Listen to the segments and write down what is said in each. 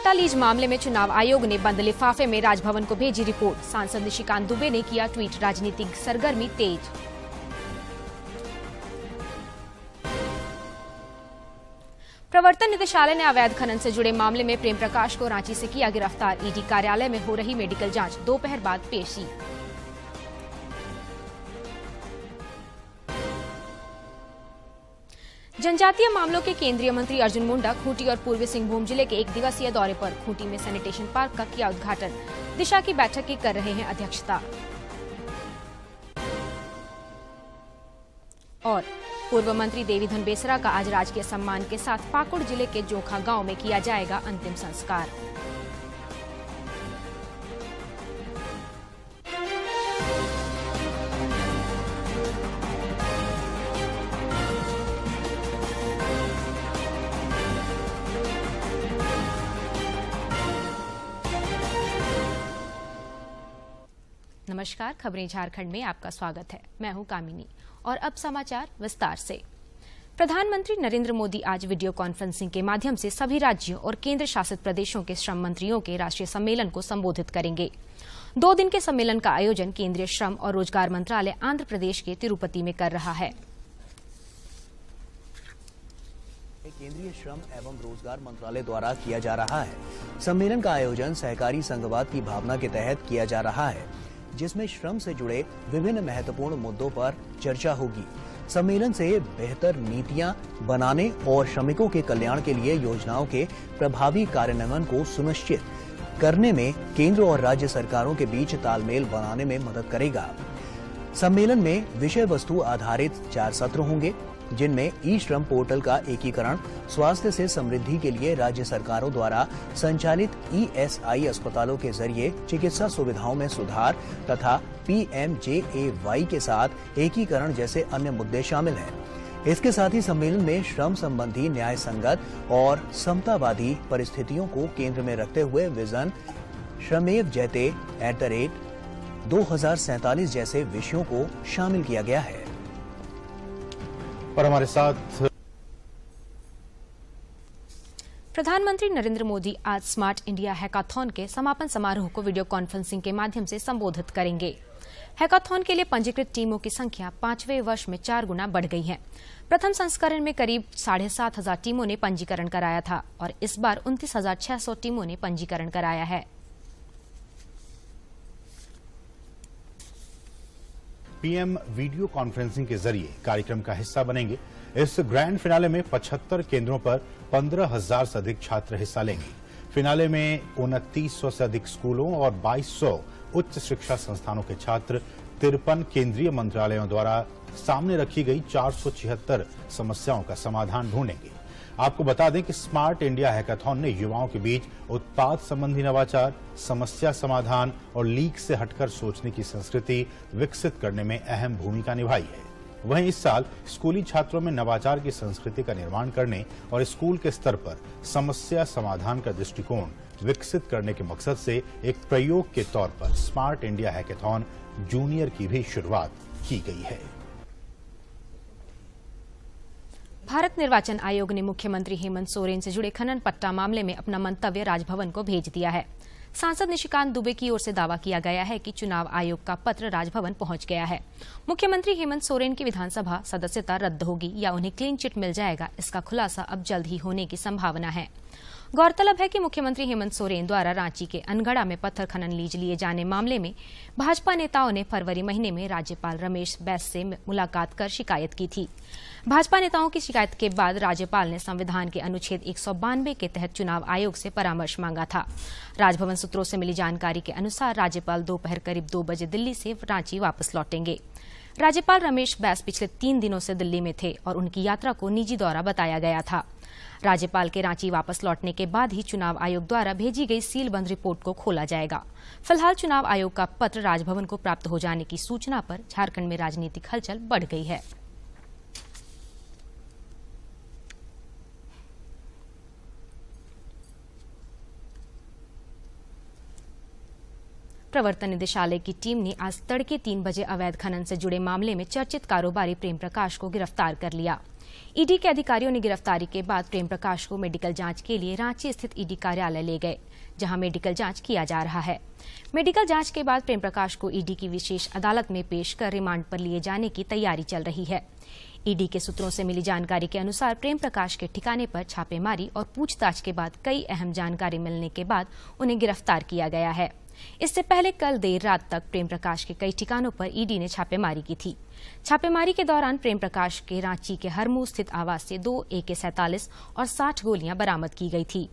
Data lease मामले में चुनाव आयोग ने बंद लिफाफे में राजभवन को भेजी रिपोर्ट। सांसद निशिकांत दुबे ने किया ट्वीट, राजनीतिक सरगर्मी तेज। प्रवर्तन निदेशालय ने अवैध खनन से जुड़े मामले में प्रेम प्रकाश को रांची से किया गिरफ्तार। ईडी कार्यालय में हो रही मेडिकल जांच, दोपहर बाद पेशी। जनजातीय मामलों के केंद्रीय मंत्री अर्जुन मुंडा खूंटी और पूर्वी सिंहभूम जिले के एक दिवसीय दौरे पर। खूंटी में सैनिटेशन पार्क का किया उद्घाटन। दिशा की बैठक की कर रहे हैं अध्यक्षता। और पूर्व मंत्री देवीधन बेसरा का आज राजकीय सम्मान के साथ पाकुड़ जिले के जोखा गांव में किया जाएगा अंतिम संस्कार। नमस्कार, खबरें झारखंड में आपका स्वागत है। मैं हूं कामिनी और अब समाचार विस्तार से। प्रधानमंत्री नरेंद्र मोदी आज वीडियो कॉन्फ्रेंसिंग के माध्यम से सभी राज्यों और केंद्र शासित प्रदेशों के श्रम मंत्रियों के राष्ट्रीय सम्मेलन को संबोधित करेंगे। 2 दिन के सम्मेलन का आयोजन केंद्रीय श्रम और रोजगार मंत्रालय आंध्र प्रदेश के तिरुपति में कर रहा है। केंद्रीय श्रम एवं रोजगार मंत्रालय द्वारा किया जा रहा है। सम्मेलन का आयोजन सहकारी संघवाद की भावना के तहत किया जा रहा है, जिसमें श्रम से जुड़े विभिन्न महत्वपूर्ण मुद्दों पर चर्चा होगी। सम्मेलन से बेहतर नीतियां बनाने और श्रमिकों के कल्याण के लिए योजनाओं के प्रभावी कार्यान्वयन को सुनिश्चित करने में केंद्र और राज्य सरकारों के बीच तालमेल बनाने में मदद करेगा। सम्मेलन में विषय वस्तु आधारित 4 सत्र होंगे, जिनमें ई श्रम पोर्टल का एकीकरण, स्वास्थ्य से समृद्धि के लिए राज्य सरकारों द्वारा संचालित ESI अस्पतालों के जरिए चिकित्सा सुविधाओं में सुधार तथा PMJAY के साथ एकीकरण जैसे अन्य मुद्दे शामिल हैं। इसके साथ ही सम्मेलन में श्रम संबंधी न्याय संगत और समतावादी परिस्थितियों को केंद्र में रखते हुए विजन श्रमेव जयते @2047 जैसे विषयों को शामिल किया गया है। और हमारे साथ प्रधानमंत्री नरेंद्र मोदी आज स्मार्ट इंडिया हैकाथॉन के समापन समारोह को वीडियो कॉन्फ्रेंसिंग के माध्यम से संबोधित करेंगे। हैकाथॉन के लिए पंजीकृत टीमों की संख्या 5वें वर्ष में 4 गुना बढ़ गई है। प्रथम संस्करण में करीब 7,500 टीमों ने पंजीकरण कराया था और इस बार 29,600 टीमों ने पंजीकरण कराया है। पीएम वीडियो कॉन्फ्रेंसिंग के जरिए कार्यक्रम का हिस्सा बनेंगे। इस ग्रैंड फिनाले में 75 केंद्रों पर 15,000 से अधिक छात्र हिस्सा लेंगे। फिनाले में 2900 से अधिक स्कूलों और 2200 उच्च शिक्षा संस्थानों के छात्र 53 केंद्रीय मंत्रालयों द्वारा सामने रखी गई 476 समस्याओं का समाधान ढूंढेंगे। आपको बता दें कि स्मार्ट इंडिया हैकाथॉन ने युवाओं के बीच उत्पाद संबंधी नवाचार, समस्या समाधान और लीक से हटकर सोचने की संस्कृति विकसित करने में अहम भूमिका निभाई है। वहीं इस साल स्कूली छात्रों में नवाचार की संस्कृति का निर्माण करने और स्कूल के स्तर पर समस्या समाधान का दृष्टिकोण विकसित करने के मकसद से एक प्रयोग के तौर पर स्मार्ट इंडिया हैकाथॉन जूनियर की भी शुरुआत की गई है। भारत निर्वाचन आयोग ने मुख्यमंत्री हेमंत सोरेन से जुड़े खनन पट्टा मामले में अपना मंतव्य राजभवन को भेज दिया है। सांसद निशिकांत दुबे की ओर से दावा किया गया है कि चुनाव आयोग का पत्र राजभवन पहुंच गया है। मुख्यमंत्री हेमंत सोरेन की विधानसभा सदस्यता रद्द होगी या उन्हें क्लीन चिट मिल जाएगा, इसका खुलासा अब जल्द ही होने की संभावना है। गौरतलब है कि मुख्यमंत्री हेमंत सोरेन द्वारा रांची के अनगढ़ा में पत्थर खनन लीज लिए जाने मामले में भाजपा नेताओं ने फरवरी महीने में राज्यपाल रमेश बैस से मुलाकात कर शिकायत की थी। भाजपा नेताओं की शिकायत के बाद राज्यपाल ने संविधान के अनुच्छेद 192 के तहत चुनाव आयोग से परामर्श मांगा था। राजभवन सूत्रों से मिली जानकारी के अनुसार राज्यपाल दोपहर करीब 2 बजे दिल्ली से रांची वापस लौटेंगे। राज्यपाल रमेश बैस पिछले 3 दिनों से दिल्ली में थे और उनकी यात्रा को निजी दौरा बताया गया था। राज्यपाल के रांची वापस लौटने के बाद ही चुनाव आयोग द्वारा भेजी गई सीलबंद रिपोर्ट को खोला जाएगा। फिलहाल चुनाव आयोग का पत्र राजभवन को प्राप्त हो जाने की सूचना पर झारखंड में राजनीतिक हलचल बढ़ गई है। प्रवर्तन निदेशालय की टीम ने आज तड़के 3 बजे अवैध खनन से जुड़े मामले में चर्चित कारोबारी प्रेम प्रकाश को गिरफ्तार कर लिया। ईडी के अधिकारियों ने गिरफ्तारी के बाद प्रेम प्रकाश को मेडिकल जांच के लिए रांची स्थित ईडी कार्यालय ले गए, जहां मेडिकल जांच किया जा रहा है। मेडिकल जांच के बाद प्रेम प्रकाश को ईडी की विशेष अदालत में पेश कर रिमांड पर लिए जाने की तैयारी चल रही है। ईडी के सूत्रों से मिली जानकारी के अनुसार प्रेम प्रकाश के ठिकाने पर छापेमारी और पूछताछ के बाद कई अहम जानकारी मिलने के बाद उन्हें गिरफ्तार किया गया है। इससे पहले कल देर रात तक प्रेम प्रकाश के कई ठिकानों पर ईडी ने छापेमारी की थी। छापेमारी के दौरान प्रेम प्रकाश के रांची के हरमू स्थित आवास से 2 AK-47 और 60 गोलियां बरामद की गई थी।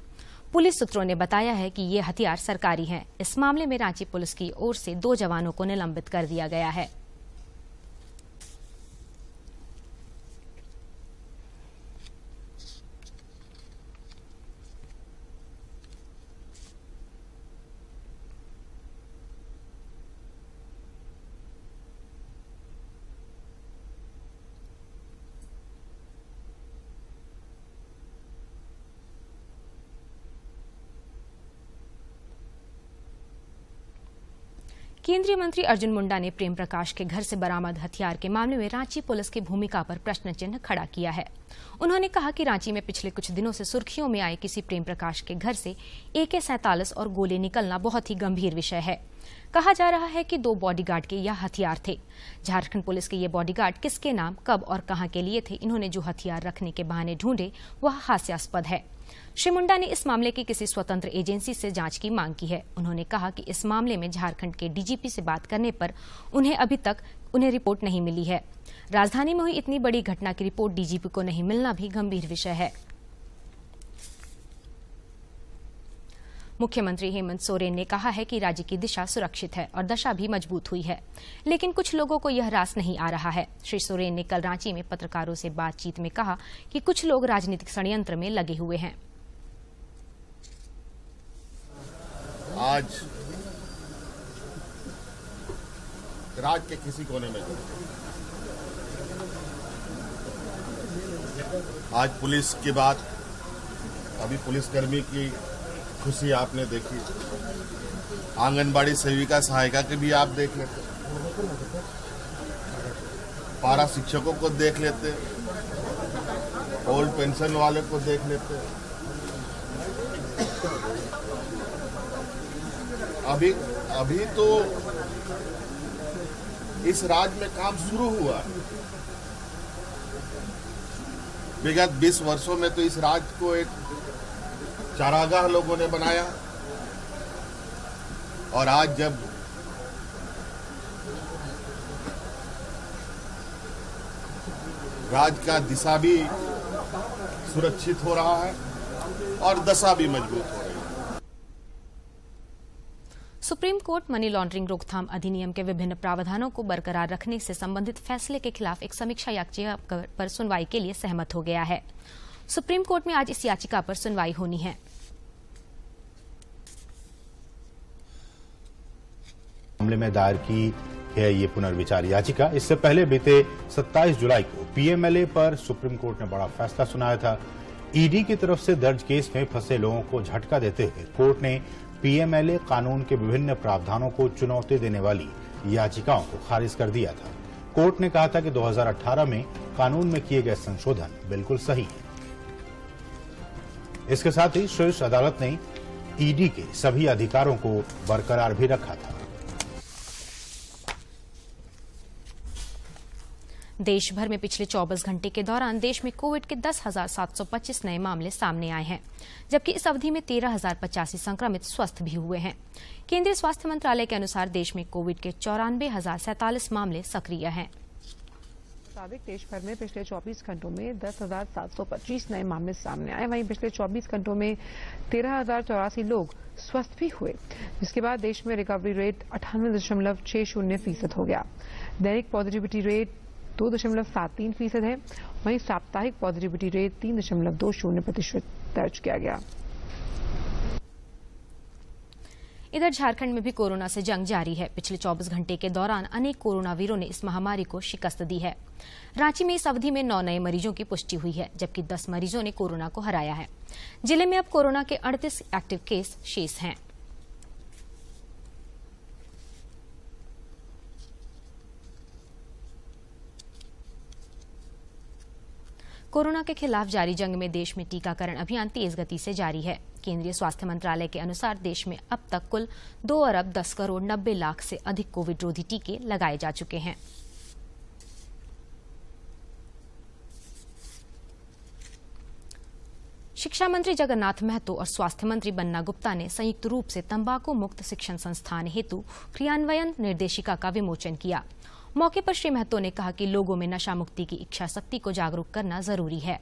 पुलिस सूत्रों ने बताया है कि ये हथियार सरकारी हैं। इस मामले में रांची पुलिस की ओर से 2 जवानों को निलंबित कर दिया गया है। केंद्रीय मंत्री अर्जुन मुंडा ने प्रेम प्रकाश के घर से बरामद हथियार के मामले में रांची पुलिस की भूमिका पर प्रश्न चिन्ह खड़ा किया है। उन्होंने कहा कि रांची में पिछले कुछ दिनों से सुर्खियों में आए किसी प्रेम प्रकाश के घर से AK-47 और गोले निकलना बहुत ही गंभीर विषय है। कहा जा रहा है कि 2 बॉडीगार्ड के यह हथियार थे। झारखंड पुलिस के ये बॉडीगार्ड किसके नाम, कब और कहां के लिए थे, इन्होंने जो हथियार रखने के बहाने ढूंढे वह हास्यास्पद है। श्री मुंडा ने इस मामले की किसी स्वतंत्र एजेंसी से जांच की मांग की है। उन्होंने कहा कि इस मामले में झारखंड के DGP से बात करने पर अभी तक उन्हें रिपोर्ट नहीं मिली है। राजधानी में हुई इतनी बड़ी घटना की रिपोर्ट DGP को नहीं मिलना भी गंभीर विषय है। मुख्यमंत्री हेमंत सोरेन ने कहा है कि राज्य की दिशा सुरक्षित है और दशा भी मजबूत हुई है, लेकिन कुछ लोगों को यह रास नहीं आ रहा है। श्री सोरेन ने कल रांची में पत्रकारों से बातचीत में कहा कि कुछ लोग राजनीतिक षड्यंत्र में लगे हुए हैं। आज राज्य के किसी कोने में आज पुलिस की बात, अभी पुलिसकर्मी की खुशी आपने देखी, आंगनबाड़ी सेविका सहायिका के भी आप देख लेते, पारा शिक्षकों को देख लेते, ओल्ड पेंशन वाले को देख लेते। अभी तो इस राज्य में काम शुरू हुआ है। विगत 20 वर्षों में तो इस राज्य को एक चारागाह लोगों ने बनाया, और आज जब राज्य का दिशा भी सुरक्षित हो रहा है और दशा भी मजबूत हो रही है। सुप्रीम कोर्ट मनी लॉन्ड्रिंग रोकथाम अधिनियम के विभिन्न प्रावधानों को बरकरार रखने से संबंधित फैसले के खिलाफ एक समीक्षा याचिका पर सुनवाई के लिए सहमत हो गया है। सुप्रीम कोर्ट में आज इस याचिका पर सुनवाई होनी है। मामले में दायर की है ये पुनर्विचार याचिका। इससे पहले बीते 27 जुलाई को PMLA पर सुप्रीम कोर्ट ने बड़ा फैसला सुनाया था। ईडी की तरफ से दर्ज केस में फंसे लोगों को झटका देते हुए कोर्ट ने PMLA कानून के विभिन्न प्रावधानों को चुनौती देने वाली याचिकाओं को खारिज कर दिया था। कोर्ट ने कहा था कि 2018 में कानून में किए गए संशोधन बिल्कुल सही है। इसके साथ ही शीर्ष अदालत ने ईडी के सभी अधिकारों को बरकरार भी रखा था। देश भर में पिछले 24 घंटे के दौरान देश में कोविड के 10,725 नए मामले सामने आए हैं, जबकि इस अवधि में 13,085 संक्रमित स्वस्थ भी हुए हैं। केंद्रीय स्वास्थ्य मंत्रालय के अनुसार देश में कोविड के 94,047 मामले सक्रिय हैं। मुताबिक देश भर में पिछले 24 घंटों में 10,725 नए मामले सामने आए। वहीं पिछले 24 घंटों में 13,084 लोग स्वस्थ भी हुए, जिसके बाद देश में रिकवरी रेट 98.60% हो गया। दैनिक पॉजिटिविटी रेट 2.73% है। वहीं साप्ताहिक पॉजिटिविटी रेट 3.20% दर्ज किया गया। इधर झारखंड में भी कोरोना से जंग जारी है। पिछले 24 घंटे के दौरान अनेक कोरोना वीरों ने इस महामारी को शिकस्त दी है। रांची में इस अवधि में 9 नए मरीजों की पुष्टि हुई है, जबकि 10 मरीजों ने कोरोना को हराया है। जिले में अब कोरोना के 38 एक्टिव केस शेष हैं। कोरोना के खिलाफ जारी जंग में देश में टीकाकरण अभियान तेज गति से जारी है। केंद्रीय स्वास्थ्य मंत्रालय के अनुसार देश में अब तक कुल 2 अरब 10 करोड़ 90 लाख से अधिक कोविड रोधी टीके लगाए जा चुके हैं। शिक्षा मंत्री जगन्नाथ महतो और स्वास्थ्य मंत्री बन्ना गुप्ता ने संयुक्त रूप से तंबाकू मुक्त शिक्षण संस्थान हेतु क्रियान्वयन निर्देशिका का विमोचन किया। मौके पर श्री महतो ने कहा कि लोगों में नशा मुक्ति की इच्छा शक्ति को जागरूक करना जरूरी है।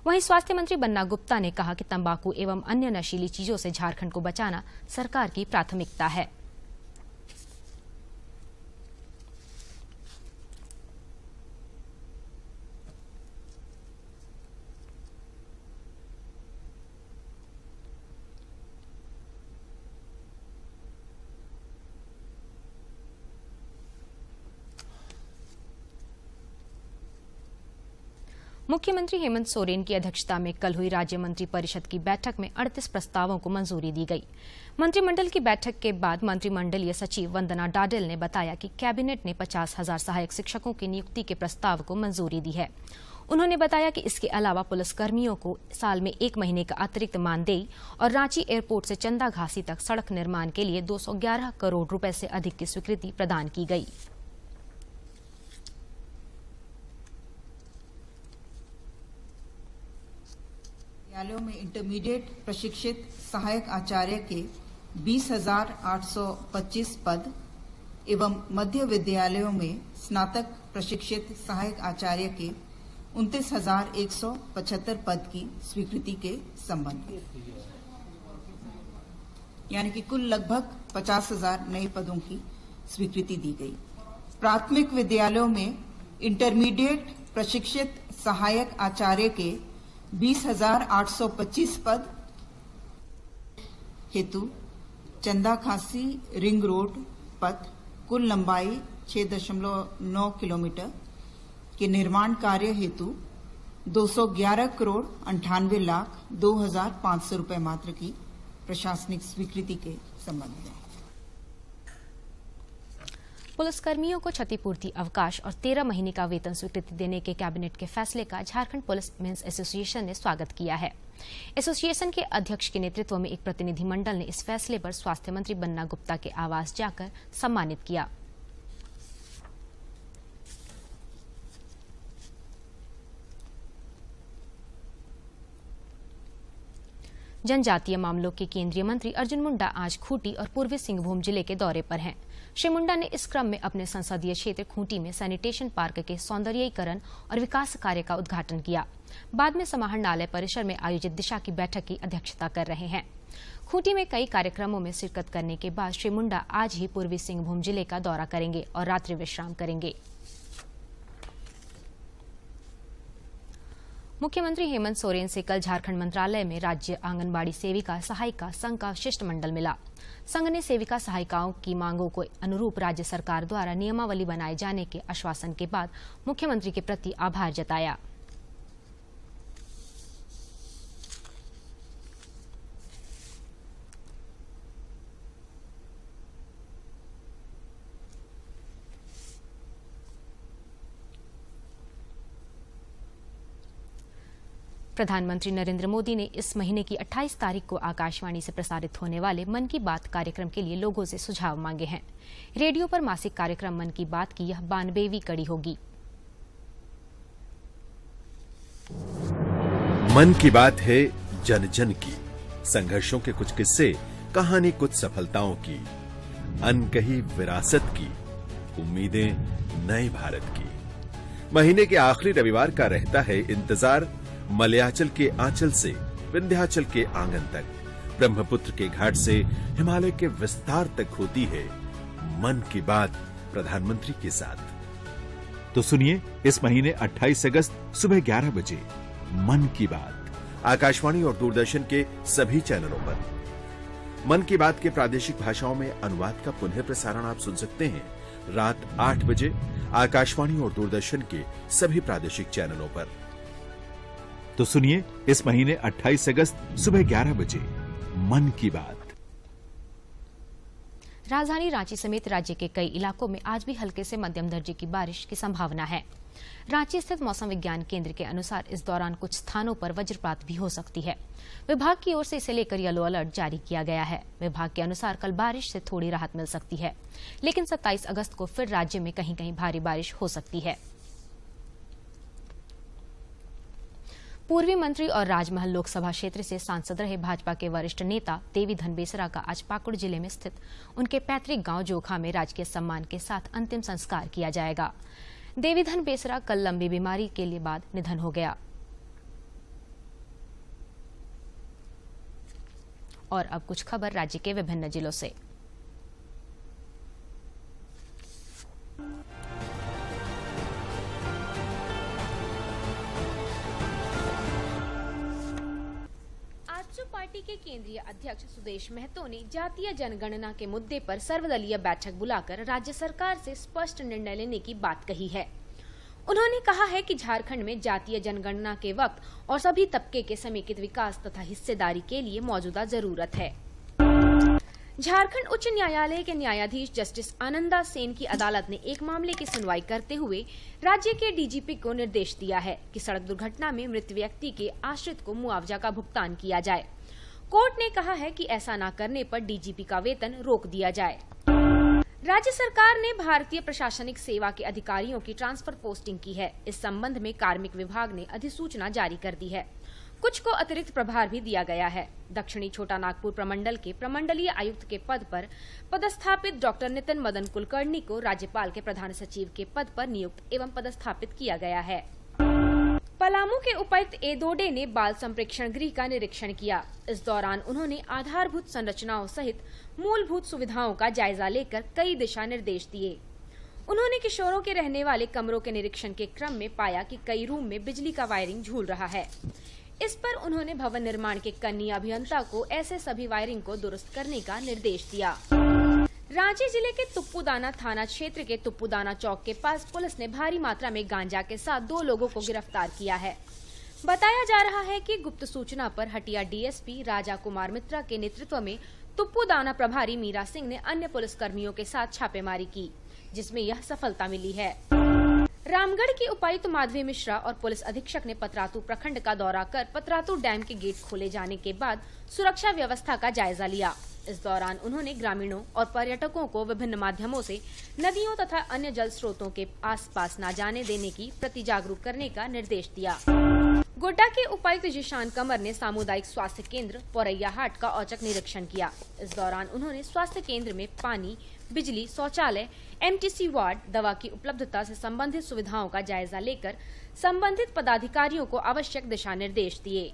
वहीं स्वास्थ्य मंत्री बन्ना गुप्ता ने कहा कि तंबाकू एवं अन्य नशीली चीजों से झारखंड को बचाना सरकार की प्राथमिकता है। मुख्यमंत्री हेमंत सोरेन की अध्यक्षता में कल हुई राज्य मंत्री परिषद की बैठक में 38 प्रस्तावों को मंजूरी दी गई। मंत्रिमंडल की बैठक के बाद मंत्रिमंडलीय सचिव वंदना डाडेल ने बताया कि कैबिनेट ने 50,000 सहायक शिक्षकों की नियुक्ति के प्रस्ताव को मंजूरी दी है। उन्होंने बताया कि इसके अलावा पुलिसकर्मियों को साल में 1 महीने का अतिरिक्त मानदेय और रांची एयरपोर्ट से चंदा घासी तक सड़क निर्माण के लिए 211 करोड़ रुपए से अधिक की स्वीकृति प्रदान की गई। विद्यालयों में इंटरमीडिएट प्रशिक्षित सहायक आचार्य के 20,825 पद एवं मध्य विद्यालयों में स्नातक प्रशिक्षित सहायक आचार्य के 29,175 पद की स्वीकृति के संबंध में, यानी कि कुल लगभग 50,000 नए पदों की स्वीकृति दी गई। प्राथमिक विद्यालयों में इंटरमीडिएट प्रशिक्षित सहायक आचार्य के 20,825 पद हेतु चंदा खासी रिंग रोड पथ कुल लंबाई 6.9 किलोमीटर के निर्माण कार्य हेतु 211 करोड़ 98 लाख 2,500 रुपए मात्र की प्रशासनिक स्वीकृति के संबंध में। पुलिसकर्मियों को क्षतिपूर्ति अवकाश और 13 महीने का वेतन स्वीकृति देने के कैबिनेट के फैसले का झारखंड पुलिस मेंस एसोसिएशन ने स्वागत किया है। एसोसिएशन के अध्यक्ष के नेतृत्व में एक प्रतिनिधिमंडल ने इस फैसले पर स्वास्थ्य मंत्री बन्ना गुप्ता के आवास जाकर सम्मानित किया। जनजातीय मामलों के केंद्रीय मंत्री अर्जुन मुंडा आज खूंटी और पूर्वी सिंहभूम जिले के दौरे पर हैं। श्री मुंडा ने इस क्रम में अपने संसदीय क्षेत्र खूंटी में सैनिटेशन पार्क के सौंदर्यीकरण और विकास कार्य का उद्घाटन किया। बाद में समाहरणालय परिसर में आयोजित दिशा की बैठक की अध्यक्षता कर रहे हैं। खूंटी में कई कार्यक्रमों में शिरकत करने के बाद श्री मुंडा आज ही पूर्वी सिंहभूम जिले का दौरा करेंगे और रात्रि विश्राम करेंगे। मुख्यमंत्री हेमंत सोरेन से कल झारखंड मंत्रालय में राज्य आंगनबाड़ी सेविका सहायिका संघ का शिष्टमंडल मिला। संघ ने सेविका सहायिकाओं की मांगों को अनुरूप राज्य सरकार द्वारा नियमावली बनाए जाने के आश्वासन के बाद मुख्यमंत्री के प्रति आभार जताया। प्रधानमंत्री नरेंद्र मोदी ने इस महीने की 28 तारीख को आकाशवाणी से प्रसारित होने वाले मन की बात कार्यक्रम के लिए लोगों से सुझाव मांगे हैं। रेडियो पर मासिक कार्यक्रम मन की बात की यह 92वीं कड़ी होगी। मन की बात है जन जन की, संघर्षों के कुछ किस्से, कहानी कुछ सफलताओं की, अनकही विरासत की, उम्मीदें नए भारत की। महीने के आखिरी रविवार का रहता है इंतजार मलयाचल के आंचल से विंध्याचल के आंगन तक, ब्रह्मपुत्र के घाट से हिमालय के विस्तार तक होती है मन की बात प्रधानमंत्री के साथ। तो सुनिए इस महीने 28 अगस्त सुबह 11 बजे मन की बात आकाशवाणी और दूरदर्शन के सभी चैनलों पर। मन की बात के प्रादेशिक भाषाओं में अनुवाद का पुनः प्रसारण आप सुन सकते हैं रात 8 बजे आकाशवाणी और दूरदर्शन के सभी प्रादेशिक चैनलों पर। तो सुनिए इस महीने 28 अगस्त सुबह 11 बजे मन की बात। राजधानी रांची समेत राज्य के कई इलाकों में आज भी हल्के से मध्यम दर्जे की बारिश की संभावना है। रांची स्थित मौसम विज्ञान केंद्र के अनुसार इस दौरान कुछ स्थानों पर वज्रपात भी हो सकती है। विभाग की ओर से इसे लेकर येलो अलर्ट जारी किया गया है। विभाग के अनुसार कल बारिश से थोड़ी राहत मिल सकती है, लेकिन 27 अगस्त को फिर राज्य में कहीं कहीं भारी बारिश हो सकती है। पूर्वी मंत्री और राजमहल लोकसभा क्षेत्र से सांसद रहे भाजपा के वरिष्ठ नेता देवीधन बेसरा का आज पाकुड़ जिले में स्थित उनके पैतृक गांव जोखा में राजकीय सम्मान के साथ अंतिम संस्कार किया जाएगा। देवीधन बेसरा कल लंबी बीमारी के लिए बाद निधन हो गया। और अब कुछ खबर राज्य के विभिन्न जिलों से। पार्टी के केंद्रीय अध्यक्ष सुदेश महतो ने जातीय जनगणना के मुद्दे पर सर्वदलीय बैठक बुलाकर राज्य सरकार से स्पष्ट निर्णय लेने की बात कही है। उन्होंने कहा है कि झारखंड में जातीय जनगणना के वक्त और सभी तबके के समेकित विकास तथा हिस्सेदारी के लिए मौजूदा जरूरत है। झारखंड उच्च न्यायालय के न्यायाधीश जस्टिस आनंदा सेन की अदालत ने एक मामले की सुनवाई करते हुए राज्य के डीजीपी को निर्देश दिया है कि सड़क दुर्घटना में मृत व्यक्ति के आश्रित को मुआवजा का भुगतान किया जाए। कोर्ट ने कहा है कि ऐसा न करने पर डीजीपी का वेतन रोक दिया जाए। राज्य सरकार ने भारतीय प्रशासनिक सेवा के अधिकारियों की ट्रांसफर पोस्टिंग की है। इस संबंध में कार्मिक विभाग ने अधिसूचना जारी कर दी है। कुछ को अतिरिक्त प्रभार भी दिया गया है। दक्षिणी छोटा नागपुर प्रमंडल के प्रमंडलीय आयुक्त के पद पर पदस्थापित डॉक्टर नितिन मदन कुलकर्णी को राज्यपाल के प्रधान सचिव के पद पर नियुक्त एवं पदस्थापित किया गया है। पलामू के उपायुक्त ए दोडे ने बाल संप्रेक्षण गृह का निरीक्षण किया। इस दौरान उन्होंने आधारभूत संरचनाओं सहित मूलभूत सुविधाओं का जायजा लेकर कई दिशा निर्देश दिए। उन्होंने किशोरों के रहने वाले कमरों के निरीक्षण के क्रम में पाया कि कई रूम में बिजली का वायरिंग झूल रहा है। इस पर उन्होंने भवन निर्माण के कनीय अभियंता को ऐसे सभी वायरिंग को दुरुस्त करने का निर्देश दिया। रांची जिले के तुप्पूदाना थाना क्षेत्र के तुप्पूदाना चौक के पास पुलिस ने भारी मात्रा में गांजा के साथ 2 लोगों को गिरफ्तार किया है। बताया जा रहा है कि गुप्त सूचना पर हटिया डीएसपी राजा कुमार मित्रा के नेतृत्व में तुप्पूदाना प्रभारी मीरा सिंह ने अन्य पुलिसकर्मियों के साथ छापेमारी की, जिसमें यह सफलता मिली है। रामगढ़ की उपायुक्त माधवी मिश्रा और पुलिस अधीक्षक ने पतरातू प्रखंड का दौरा कर पतरातू डैम के गेट खोले जाने के बाद सुरक्षा व्यवस्था का जायजा लिया। इस दौरान उन्होंने ग्रामीणों और पर्यटकों को विभिन्न माध्यमों से नदियों तथा अन्य जल स्रोतों के आसपास न जाने देने की प्रति जागरूक करने का निर्देश दिया। गोड्डा के उपायुक्त जिशान कमर ने सामुदायिक स्वास्थ्य केंद्र पोरैया हाट का औचक निरीक्षण किया। इस दौरान उन्होंने स्वास्थ्य केंद्र में पानी, बिजली, शौचालय, एमटीसी वार्ड, दवा की उपलब्धता से संबंधित सुविधाओं का जायजा लेकर संबंधित पदाधिकारियों को आवश्यक दिशा निर्देश दिए।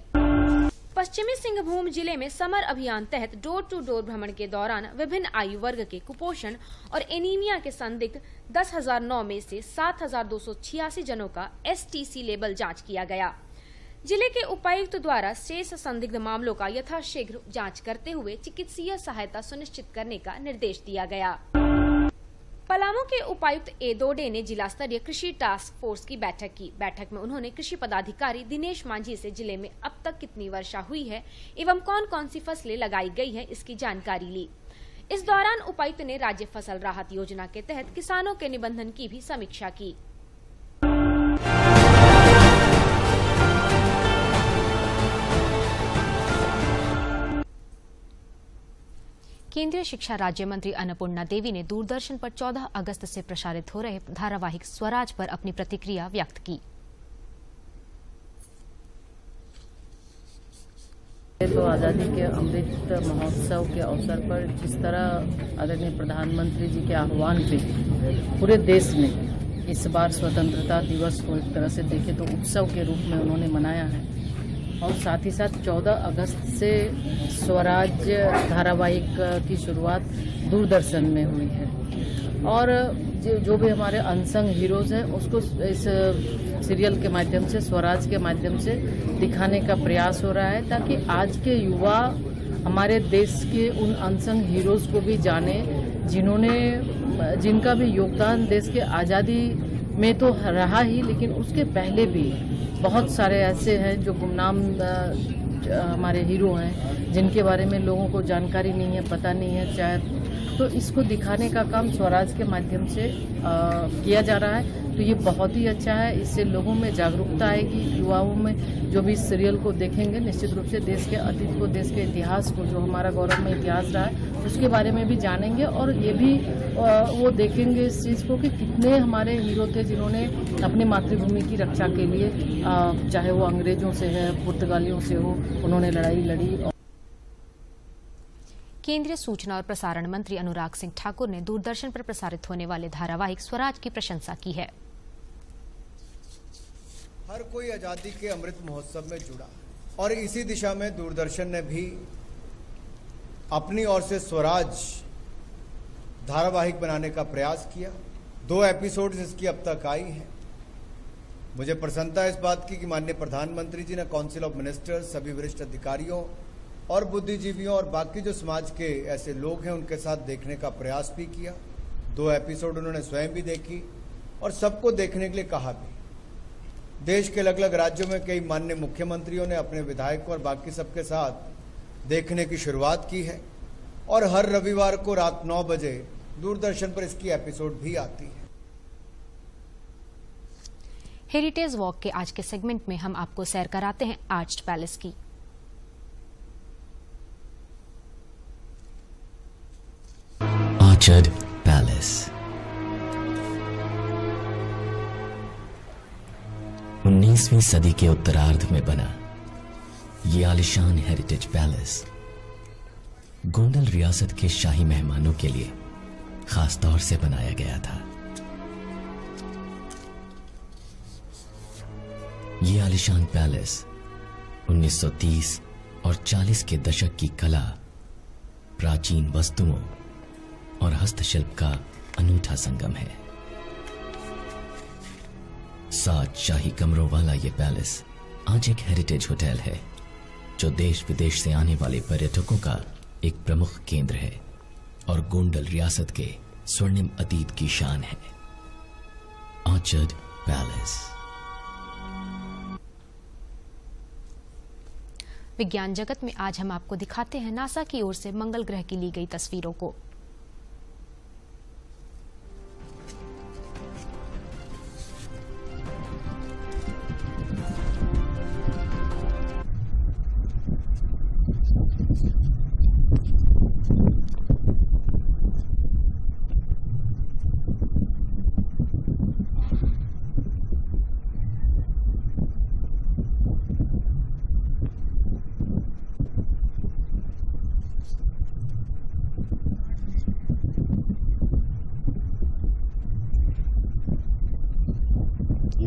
पश्चिमी सिंहभूम जिले में समर अभियान तहत डोर टू डोर भ्रमण के दौरान विभिन्न आयु वर्ग के कुपोषण और एनीमिया के संदिग्ध 10,009 में से 7,286 जनों का STC लेबल जांच किया गया। जिले के उपायुक्त द्वारा शेष संदिग्ध मामलों का यथाशीघ्र जांच करते हुए चिकित्सीय सहायता सुनिश्चित करने का निर्देश दिया गया। पलामू के उपायुक्त ए दोडे ने जिला स्तरीय कृषि टास्क फोर्स की बैठक की। बैठक में उन्होंने कृषि पदाधिकारी दिनेश मांझी से जिले में अब तक कितनी वर्षा हुई है एवं कौन कौन सी फसलें लगाई गई है, इसकी जानकारी ली। इस दौरान उपायुक्त ने राज्य फसल राहत योजना के तहत किसानों के निबंधन की भी समीक्षा की। केंद्रीय शिक्षा राज्य मंत्री अन्नपूर्णा देवी ने दूरदर्शन पर 14 अगस्त से प्रसारित हो रहे धारावाहिक स्वराज पर अपनी प्रतिक्रिया व्यक्त की। तो आज़ादी के अमृत महोत्सव के अवसर पर जिस तरह आदरणीय प्रधानमंत्री जी के आह्वान पे पूरे देश में इस बार स्वतंत्रता दिवस को एक तरह से देखें तो उत्सव के रूप में उन्होंने मनाया है, और साथ ही साथ 14 अगस्त से स्वराज धारावाहिक की शुरुआत दूरदर्शन में हुई है, और जो भी हमारे अनसंग हीरोज हैं उसको इस सीरियल के माध्यम से, स्वराज के माध्यम से दिखाने का प्रयास हो रहा है, ताकि आज के युवा हमारे देश के उन अनसंग हीरोज को भी जाने जिनका भी योगदान देश के आज़ादी में तो रहा ही, लेकिन उसके पहले भी बहुत सारे ऐसे हैं जो गुमनाम हमारे हीरो हैं जिनके बारे में लोगों को जानकारी नहीं है, पता नहीं है शायद, तो इसको दिखाने का काम स्वराज के माध्यम से किया जा रहा है। तो ये बहुत ही अच्छा है, इससे लोगों में जागरूकता आएगी, युवाओं में जो भी इस सीरियल को देखेंगे निश्चित रूप से देश के अतीत को, देश के इतिहास को, जो हमारा गौरवमय इतिहास रहा है उसके बारे में भी जानेंगे और ये भी वो देखेंगे इस चीज़ को कि कितने हमारे हीरो थे जिन्होंने अपनी मातृभूमि की रक्षा के लिए चाहे वो अंग्रेजों से है, पुर्तगालियों से हो, उन्होंने लड़ाई लड़ी। केंद्रीय सूचना और प्रसारण मंत्री अनुराग सिंह ठाकुर ने दूरदर्शन पर प्रसारित होने वाले धारावाहिक स्वराज की प्रशंसा की है। हर कोई आजादी के अमृत महोत्सव में जुड़ा और इसी दिशा में दूरदर्शन ने भी अपनी ओर से स्वराज धारावाहिक बनाने का प्रयास किया। 2 एपिसोड्स इसकी अब तक आई हैं। मुझे प्रसन्नता है इस बात की कि माननीय प्रधानमंत्री जी ने काउंसिल ऑफ मिनिस्टर्स, सभी वरिष्ठ अधिकारियों और बुद्धिजीवियों और बाकी जो समाज के ऐसे लोग हैं उनके साथ देखने का प्रयास भी किया। 2 एपिसोड उन्होंने स्वयं भी देखी और सबको देखने के लिए कहा भी। देश के अलग अलग राज्यों में कई माननीय मुख्यमंत्रियों ने अपने विधायकों और बाकी सबके साथ देखने की शुरुआत की है और हर रविवार को रात 9 बजे दूरदर्शन पर इसकी एपिसोड भी आती है। हेरिटेज वॉक के आज के सेगमेंट में हम आपको सैर कराते हैं आर्च्ड पैलेस की। आर्चर्ड पैलेस 19वीं सदी के उत्तरार्ध में बना ये आलिशान हेरिटेज पैलेस गोंडल रियासत के शाही मेहमानों के लिए खास तौर से बनाया गया था। ये आलिशान पैलेस 1930 और 40 के दशक की कला, प्राचीन वस्तुओं और हस्तशिल्प का अनूठा संगम है। 7 शाही कमरों वाला ये पैलेस आज एक हेरिटेज होटल है जो देश विदेश से आने वाले पर्यटकों का एक प्रमुख केंद्र है और गोंडल रियासत के स्वर्णिम अतीत की शान है। Orchard palace. विज्ञान जगत में आज हम आपको दिखाते हैं नासा की ओर से मंगल ग्रह की ली गई तस्वीरों को।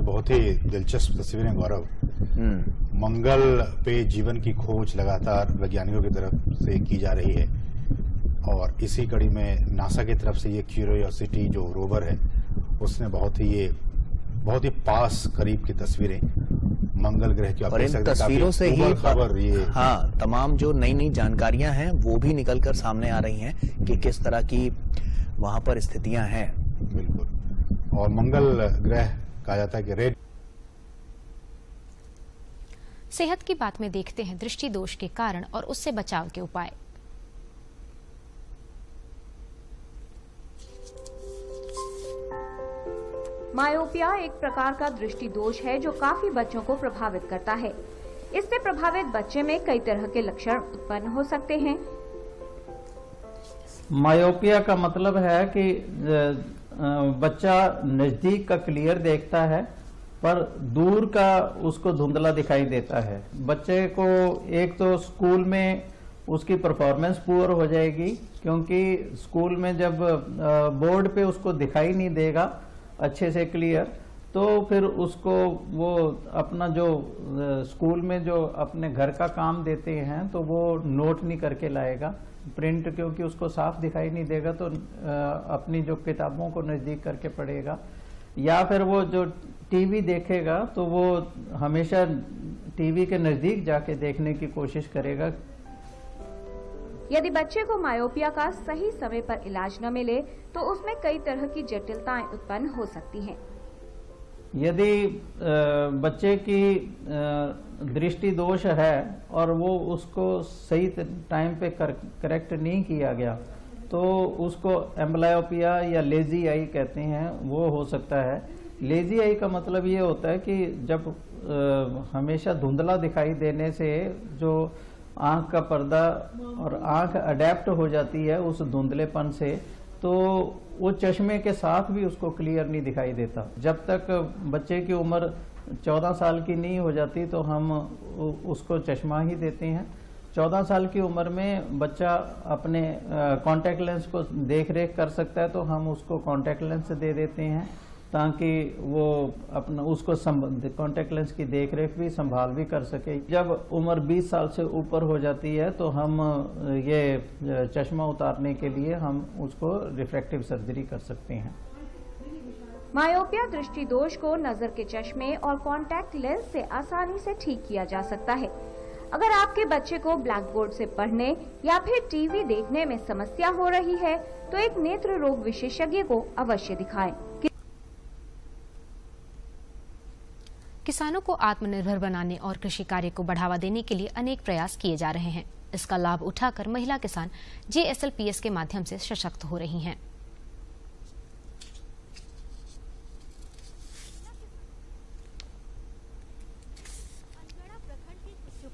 बहुत ही दिलचस्प तस्वीरें गौरव। मंगल पे जीवन की खोज लगातार वैज्ञानिकों की तरफ से की जा रही है और इसी कड़ी में नासा की तरफ से ये क्यूरियोसिटी जो रोवर है उसने बहुत ही पास करीब की तस्वीरें मंगल ग्रह की और इन तस्वीरों से ही खबर ये तमाम जो नई नई जानकारियां हैं वो भी निकलकर सामने आ रही हैं कि किस तरह की वहां पर स्थितियां हैं। बिल्कुल। और मंगल ग्रह कहा जाता है कि रेड। सेहत की बात में देखते हैं दृष्टि दोष के कारण और उससे बचाव के उपाय। मायोपिया एक प्रकार का दृष्टि दोष है जो काफी बच्चों को प्रभावित करता है। इससे प्रभावित बच्चे में कई तरह के लक्षण उत्पन्न हो सकते हैं। मायोपिया का मतलब है कि बच्चा नजदीक का क्लियर देखता है पर दूर का उसको धुंधला दिखाई देता है। बच्चे को एक तो स्कूल में उसकी परफॉर्मेंस पुअर हो जाएगी क्योंकि स्कूल में जब बोर्ड पे उसको दिखाई नहीं देगा अच्छे से क्लियर तो फिर उसको वो अपना जो स्कूल में जो अपने घर का काम देते हैं तो वो नोट नहीं करके लाएगा। प्रिंट क्योंकि उसको साफ दिखाई नहीं देगा तो अपनी जो किताबों को नजदीक करके पढ़ेगा। या फिर वो जो टीवी देखेगा तो वो हमेशा टीवी के नजदीक जाके देखने की कोशिश करेगा। यदि बच्चे को मायोपिया का सही समय पर इलाज न मिले तो उसमें कई तरह की जटिलताएं उत्पन्न हो सकती हैं। यदि बच्चे की दृष्टि दोष है और वो उसको सही टाइम पे करेक्ट नहीं किया गया तो उसको एम्बलायोपिया या लेजी आई कहते हैं, वो हो सकता है। लेजी आई का मतलब ये होता है कि जब हमेशा धुंधला दिखाई देने से जो आंख का पर्दा और आंख अडेप्ट हो जाती है उस धुंधलेपन से, तो वो चश्मे के साथ भी उसको क्लियर नहीं दिखाई देता। जब तक बच्चे की उम्र 14 साल की नहीं हो जाती तो हम उसको चश्मा ही देते हैं। 14 साल की उम्र में बच्चा अपने कॉन्टैक्ट लेंस को देख रेख कर सकता है तो हम उसको कॉन्टैक्ट लेंस दे देते हैं ताकि वो अपना उसको कॉन्टैक्ट लेंस की देख रेख भी संभाल भी कर सके। जब उम्र 20 साल से ऊपर हो जाती है तो हम ये चश्मा उतारने के लिए हम उसको रिफ्रैक्टिव सर्जरी कर सकते हैं। मायोपिया दृष्टि दोष को नजर के चश्मे और कॉन्टैक्ट लेंस से आसानी से ठीक किया जा सकता है। अगर आपके बच्चे को ब्लैक बोर्ड से पढ़ने या फिर टीवी देखने में समस्या हो रही है तो एक नेत्र रोग विशेषज्ञ को अवश्य दिखाएं। किसानों को आत्मनिर्भर बनाने और कृषि कार्य को बढ़ावा देने के लिए अनेक प्रयास किए जा रहे हैं। इसका लाभ उठाकर महिला किसान JSLPS के माध्यम से सशक्त हो रही हैं।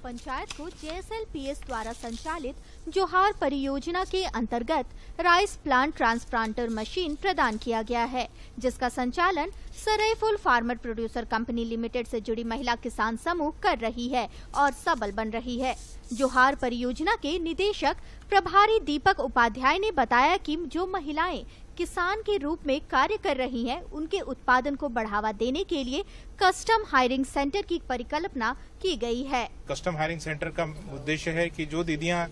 पंचायत को JSLPS द्वारा संचालित जोहार परियोजना के अंतर्गत राइस प्लांट ट्रांसप्लांटर मशीन प्रदान किया गया है, जिसका संचालन सरईफुल फार्मर प्रोड्यूसर कंपनी लिमिटेड से जुड़ी महिला किसान समूह कर रही है और सबल बन रही है। जोहार परियोजना के निदेशक प्रभारी दीपक उपाध्याय ने बताया कि जो महिलाएं किसान के रूप में कार्य कर रही हैं, उनके उत्पादन को बढ़ावा देने के लिए कस्टम हायरिंग सेंटर की परिकल्पना की गई है। कस्टम हायरिंग सेंटर का उद्देश्य है कि जो दीदियां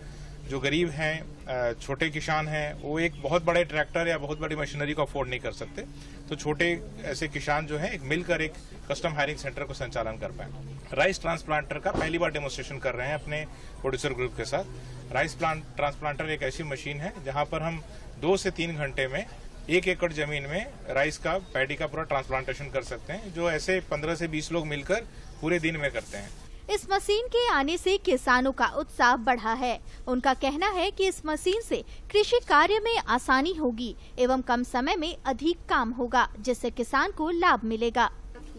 जो गरीब हैं, छोटे किसान हैं, वो एक बहुत बड़े ट्रैक्टर या बहुत बड़ी मशीनरी को अफोर्ड नहीं कर सकते, तो छोटे ऐसे किसान जो हैं एक मिलकर एक कस्टम हायरिंग सेंटर को संचालन कर पाए। राइस ट्रांसप्लांटर का पहली बार डेमोन्स्ट्रेशन कर रहे हैं अपने प्रोड्यूसर ग्रुप के साथ। राइस ट्रांसप्लांटर एक ऐसी मशीन है जहां पर हम 2 से 3 घंटे में 1 एकड़ जमीन में राइस का पैडी का पूरा ट्रांसप्लांटेशन कर सकते हैं, जो ऐसे 15 से 20 लोग मिलकर पूरे दिन में करते हैं। इस मशीन के आने से किसानों का उत्साह बढ़ा है। उनका कहना है कि इस मशीन से कृषि कार्य में आसानी होगी एवं कम समय में अधिक काम होगा, जिससे किसान को लाभ मिलेगा।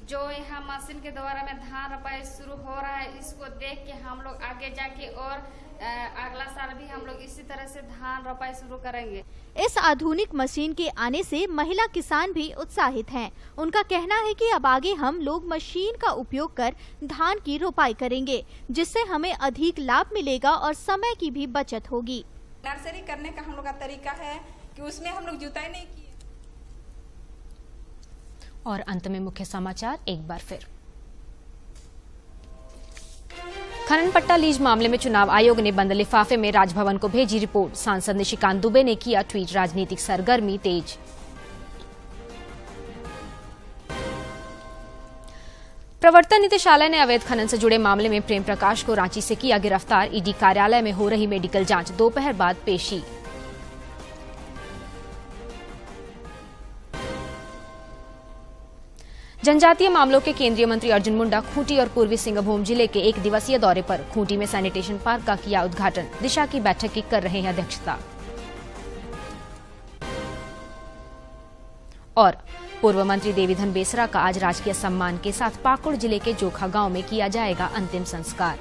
जो यहाँ मशीन के द्वारा में धान रोपाई शुरू हो रहा है, इसको देख के हम लोग आगे जाके और अगला साल भी हम लोग इसी तरह से धान रोपाई शुरू करेंगे। इस आधुनिक मशीन के आने से महिला किसान भी उत्साहित हैं। उनका कहना है कि अब आगे हम लोग मशीन का उपयोग कर धान की रोपाई करेंगे, जिससे हमें अधिक लाभ मिलेगा और समय की भी बचत होगी। नर्सरी करने का हम लोग का तरीका है कि उसमें हम लोग जुताई नहीं किए। और अंत में मुख्य समाचार एक बार फिर। खनन पट्टा लीज मामले में चुनाव आयोग ने बंद लिफाफे में राजभवन को भेजी रिपोर्ट। सांसद निशिकांत दुबे ने किया ट्वीट, राजनीतिक सरगर्मी तेज। प्रवर्तन निदेशालय ने अवैध खनन से जुड़े मामले में प्रेम प्रकाश को रांची से किया गिरफ्तार। ईडी कार्यालय में हो रही मेडिकल जांच, दोपहर बाद पेशी। जनजातीय मामलों के केंद्रीय मंत्री अर्जुन मुंडा खूंटी और पूर्वी सिंहभूम जिले के 1 दिवसीय दौरे पर। खूंटी में सैनिटेशन पार्क का किया उद्घाटन, दिशा की बैठक की कर रहे हैं अध्यक्षता। और पूर्व मंत्री देवीधन बेसरा का आज राजकीय सम्मान के साथ पाकुड़ जिले के जोखा गांव में किया जाएगा अंतिम संस्कार।